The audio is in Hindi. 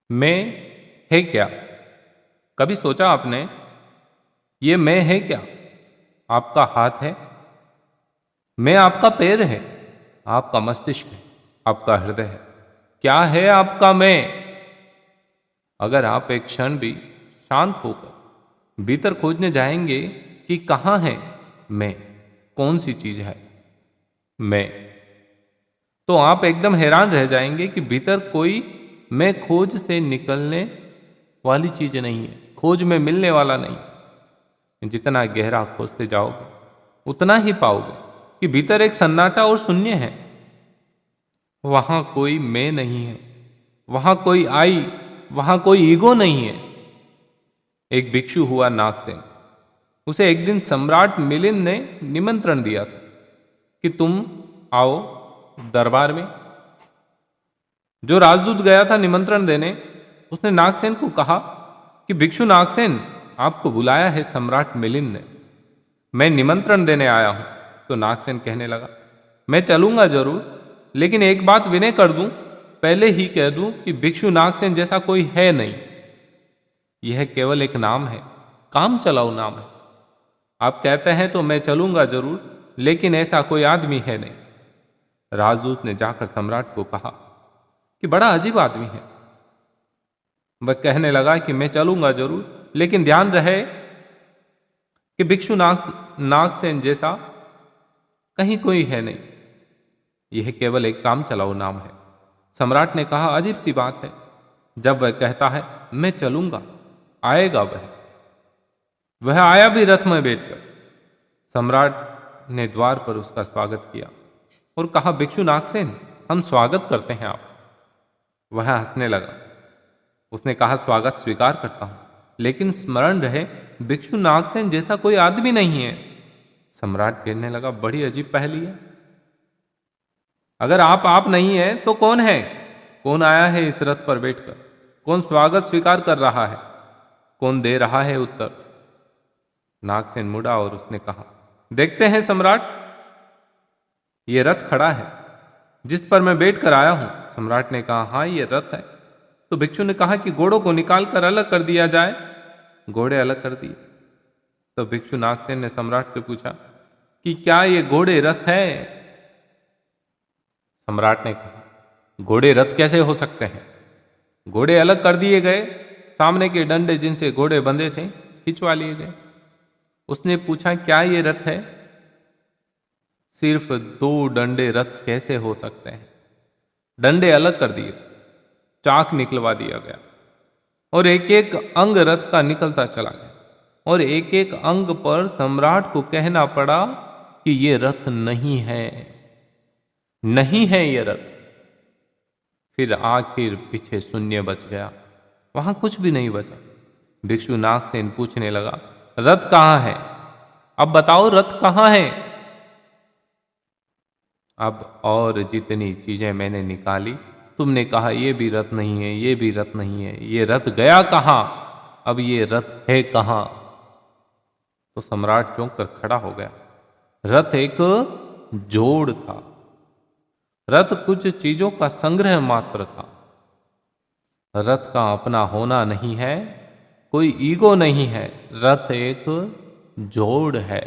मैं है क्या? कभी सोचा आपने, ये मैं है क्या? आपका हाथ है, मैं आपका पैर है, आपका मस्तिष्क है, आपका हृदय है। क्या है आपका मैं? अगर आप एक क्षण भी शांत होकर भीतर खोजने जाएंगे कि कहाँ है मैं, कौन सी चीज है मैं, तो आप एकदम हैरान रह जाएंगे कि भीतर कोई मैं खोज से निकलने वाली चीज नहीं है, खोज में मिलने वाला नहीं। जितना गहरा खोजते जाओगे उतना ही पाओगे कि भीतर एक सन्नाटा और शून्य है। वहां कोई मैं नहीं है, वहां कोई आई, वहां कोई ईगो नहीं है। एक भिक्षु हुआ नागसेन, उसे एक दिन सम्राट मिलिंद ने निमंत्रण दिया था कि तुम आओ दरबार में। जो राजदूत गया था निमंत्रण देने, उसने नागसेन को कहा कि भिक्षु नागसेन, आपको बुलाया है सम्राट मिलिंद ने, मैं निमंत्रण देने आया हूं। तो नागसेन कहने लगा, मैं चलूंगा जरूर, लेकिन एक बात विनय कर दूं, पहले ही कह दूं कि भिक्षु नागसेन जैसा कोई है नहीं। यह केवल एक नाम है, काम चलाऊ नाम है। आप कहते हैं तो मैं चलूंगा जरूर, लेकिन ऐसा कोई आदमी है नहीं। राजदूत ने जाकर सम्राट को कहा कि बड़ा अजीब आदमी है। वह कहने लगा कि मैं चलूंगा जरूर, लेकिन ध्यान रहे कि भिक्षु नागसेन जैसा कहीं कोई है नहीं। यह केवल एक काम चलाऊ नाम है। सम्राट ने कहा, अजीब सी बात है, जब वह कहता है मैं चलूंगा, आएगा वह आया भी रथ में बैठकर। सम्राट ने द्वार पर उसका स्वागत किया और कहा, भिक्षु नागसेन, हम स्वागत करते हैं आप। वह हंसने लगा। उसने कहा, स्वागत स्वीकार करता हूं, लेकिन स्मरण रहे भिक्षु नागसेन जैसा कोई आदमी नहीं है। सम्राट कहने लगा, बड़ी अजीब पहेली है। अगर आप नहीं है तो कौन है? कौन आया है इस रथ पर बैठकर? कौन स्वागत स्वीकार कर रहा है? कौन दे रहा है उत्तर? नागसेन मुड़ा और उसने कहा, देखते हैं सम्राट, ये रथ खड़ा है जिस पर मैं बैठकर आया हूं। सम्राट ने कहा, हाँ ये रथ है। तो भिक्षु ने कहा कि घोड़ों को निकाल कर अलग कर दिया जाए। घोड़े अलग कर दिए। तो भिक्षु नागसेन ने सम्राट से पूछा कि क्या ये घोड़े रथ है? सम्राट ने कहा, घोड़े रथ कैसे हो सकते हैं? घोड़े अलग कर दिए गए, सामने के डंडे जिनसे घोड़े बंधे थे खिंचवा लिए गए। उसने पूछा, क्या ये रथ है? सिर्फ दो डंडे रथ कैसे हो सकते हैं? डंडे अलग कर दिए, चाक निकलवा दिया गया और एक एक अंग रथ का निकलता चला गया और एक एक अंग पर सम्राट को कहना पड़ा कि ये रथ नहीं है, नहीं है ये रथ। फिर आखिर पीछे शून्य बच गया, वहां कुछ भी नहीं बचा। भिक्षु नागसेन पूछने लगा, रथ कहां है? अब बताओ रथ कहां है? अब और जितनी चीजें मैंने निकाली, तुमने कहा ये भी रथ नहीं है, ये भी रथ नहीं है, ये रथ गया कहां? अब ये रथ है कहां? तो सम्राट चौंक कर खड़ा हो गया। रथ एक जोड़ था, रथ कुछ चीजों का संग्रह मात्र था। रथ का अपना होना नहीं है, कोई ईगो नहीं है, रथ एक जोड़ है।